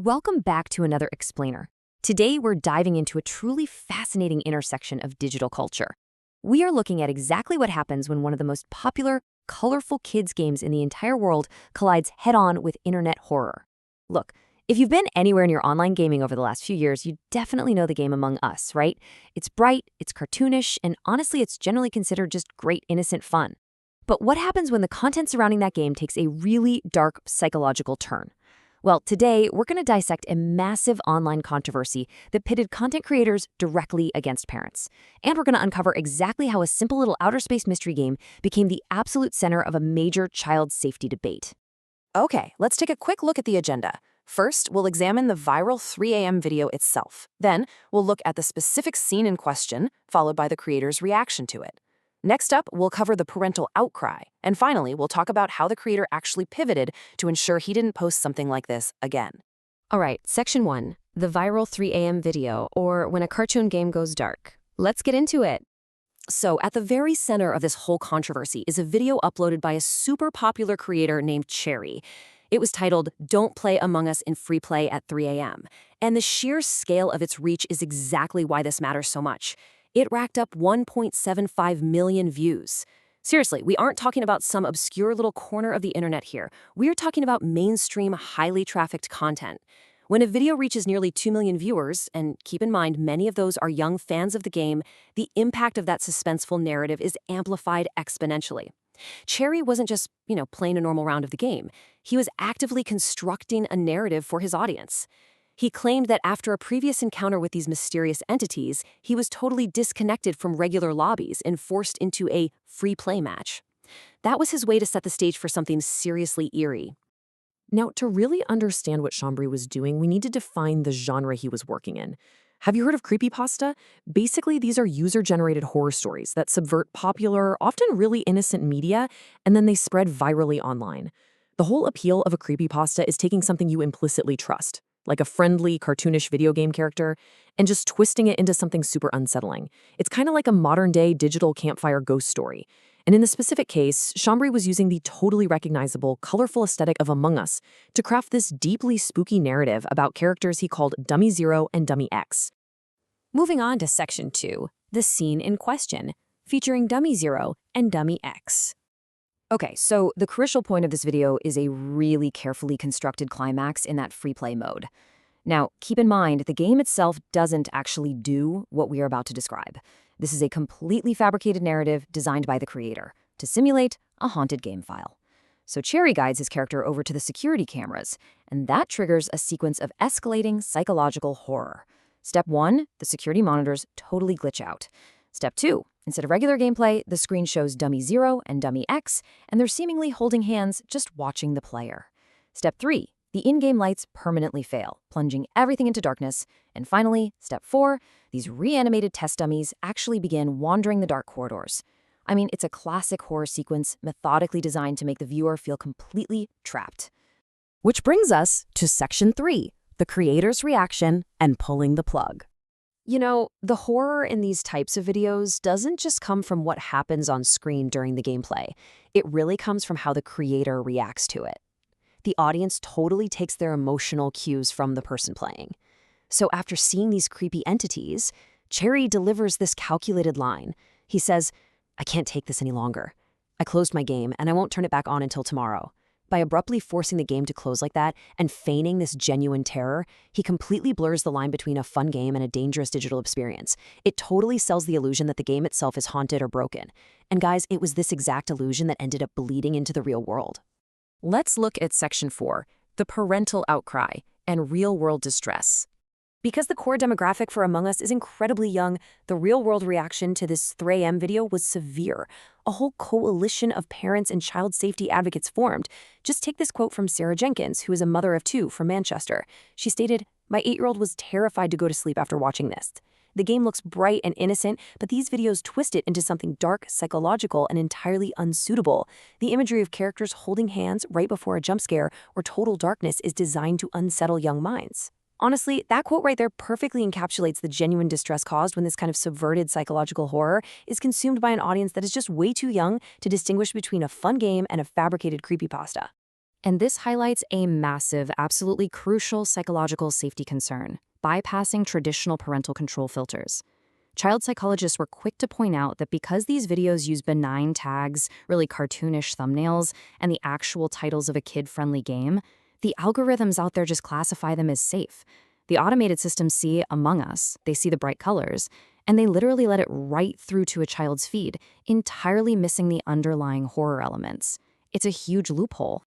Welcome back to another Explainer. Today, we're diving into a truly fascinating intersection of digital culture. We are looking at exactly what happens when one of the most popular, colorful kids' games in the entire world collides head-on with internet horror. Look, if you've been anywhere in your online gaming over the last few years, you definitely know the game Among Us, right? It's bright, it's cartoonish, and honestly, it's generally considered just great, innocent fun. But what happens when the content surrounding that game takes a really dark psychological turn? Well, today, we're going to dissect a massive online controversy that pitted content creators directly against parents. And we're going to uncover exactly how a simple little outer space mystery game became the absolute center of a major child safety debate. Okay, let's take a quick look at the agenda. First, we'll examine the viral 3 a.m. video itself. Then, we'll look at the specific scene in question, followed by the creator's reaction to it. Next up, we'll cover the parental outcry. And finally, we'll talk about how the creator actually pivoted to ensure he didn't post something like this again. All right, Section 1, the viral 3 a.m. video, or when a cartoon game goes dark. Let's get into it. So, at the very center of this whole controversy is a video uploaded by a super popular creator named Chary. It was titled, "Don't Play Among Us in Free Play at 3 a.m." And the sheer scale of its reach is exactly why this matters so much. It racked up 1.75 million views. Seriously, we aren't talking about some obscure little corner of the internet here. We're talking about mainstream, highly trafficked content. When a video reaches nearly 2 million viewers, and keep in mind many of those are young fans of the game, the impact of that suspenseful narrative is amplified exponentially. Chary wasn't just, playing a normal round of the game. He was actively constructing a narrative for his audience. He claimed that after a previous encounter with these mysterious entities, he was totally disconnected from regular lobbies and forced into a free play match. That was his way to set the stage for something seriously eerie. Now, to really understand what Chary was doing, we need to define the genre he was working in. Have you heard of creepypasta? Basically, these are user-generated horror stories that subvert popular, often really innocent media, and then they spread virally online. The whole appeal of a creepypasta is taking something you implicitly trust, like a friendly, cartoonish video game character, and just twisting it into something super unsettling. It's kind of like a modern-day digital campfire ghost story. And in this specific case, Chary was using the totally recognizable, colorful aesthetic of Among Us to craft this deeply spooky narrative about characters he called Dummy Zero and Dummy X. Moving on to Section 2, the scene in question, featuring Dummy Zero and Dummy X. Okay, so the crucial point of this video is a really carefully constructed climax in that free play mode. Now, keep in mind, the game itself doesn't actually do what we are about to describe. This is a completely fabricated narrative designed by the creator to simulate a haunted game file. So Chary guides his character over to the security cameras, and that triggers a sequence of escalating psychological horror. Step 1, the security monitors totally glitch out. Step 2, instead of regular gameplay, the screen shows Dummy Zero and Dummy X, and they're seemingly holding hands just watching the player. Step 3, the in-game lights permanently fail, plunging everything into darkness. And finally, Step 4, these reanimated test dummies actually begin wandering the dark corridors. I mean, it's a classic horror sequence methodically designed to make the viewer feel completely trapped. Which brings us to Section 3, the creator's reaction and pulling the plug. The horror in these types of videos doesn't just come from what happens on screen during the gameplay. It really comes from how the creator reacts to it. The audience totally takes their emotional cues from the person playing. So after seeing these creepy entities, Chary delivers this calculated line. He says, "I can't take this any longer. I closed my game, and I won't turn it back on until tomorrow." By abruptly forcing the game to close like that and feigning this genuine terror, he completely blurs the line between a fun game and a dangerous digital experience. It totally sells the illusion that the game itself is haunted or broken. And guys, it was this exact illusion that ended up bleeding into the real world. Let's look at Section 4, the parental outcry and real-world distress. Because the core demographic for Among Us is incredibly young, the real-world reaction to this 3 a.m. video was severe. A whole coalition of parents and child safety advocates formed. Just take this quote from Sarah Jenkins, who is a mother of 2 from Manchester. She stated, "My 8-year-old was terrified to go to sleep after watching this. The game looks bright and innocent, but these videos twist it into something dark, psychological, and entirely unsuitable. The imagery of characters holding hands right before a jump scare or total darkness is designed to unsettle young minds." Honestly, that quote right there perfectly encapsulates the genuine distress caused when this kind of subverted psychological horror is consumed by an audience that is just way too young to distinguish between a fun game and a fabricated creepypasta. And this highlights a massive, absolutely crucial psychological safety concern: bypassing traditional parental control filters. Child psychologists were quick to point out that because these videos use benign tags, really cartoonish thumbnails, and the actual titles of a kid-friendly game, the algorithms out there just classify them as safe. The automated systems see Among Us, they see the bright colors, and they literally let it right through to a child's feed, entirely missing the underlying horror elements. It's a huge loophole.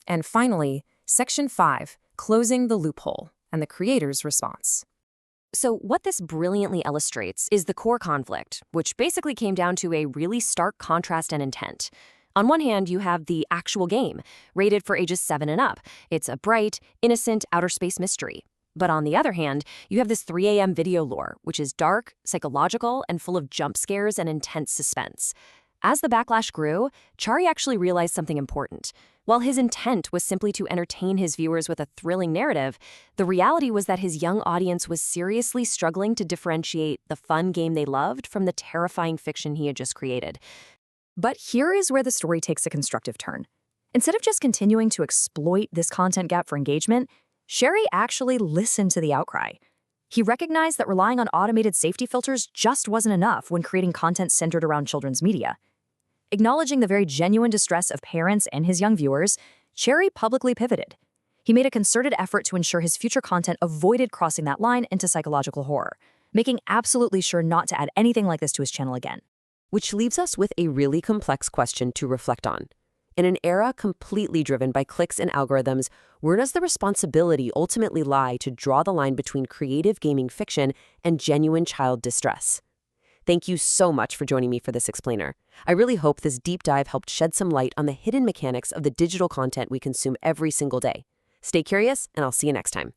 And finally, Section 5, Closing the Loophole, and the creator's response. So what this brilliantly illustrates is the core conflict, which basically came down to a really stark contrast and intent. On one hand, you have the actual game, rated for ages 7 and up. It's a bright, innocent outer space mystery. But on the other hand, you have this 3 a.m. video lore, which is dark, psychological, and full of jump scares and intense suspense. As the backlash grew, Chary actually realized something important. While his intent was simply to entertain his viewers with a thrilling narrative, the reality was that his young audience was seriously struggling to differentiate the fun game they loved from the terrifying fiction he had just created. But here is where the story takes a constructive turn. Instead of just continuing to exploit this content gap for engagement, Chary actually listened to the outcry. He recognized that relying on automated safety filters just wasn't enough when creating content centered around children's media. Acknowledging the very genuine distress of parents and his young viewers, Chary publicly pivoted. He made a concerted effort to ensure his future content avoided crossing that line into psychological horror, making absolutely sure not to add anything like this to his channel again. Which leaves us with a really complex question to reflect on. In an era completely driven by clicks and algorithms, where does the responsibility ultimately lie to draw the line between creative gaming fiction and genuine child distress? Thank you so much for joining me for this explainer. I really hope this deep dive helped shed some light on the hidden mechanics of the digital content we consume every single day. Stay curious, and I'll see you next time.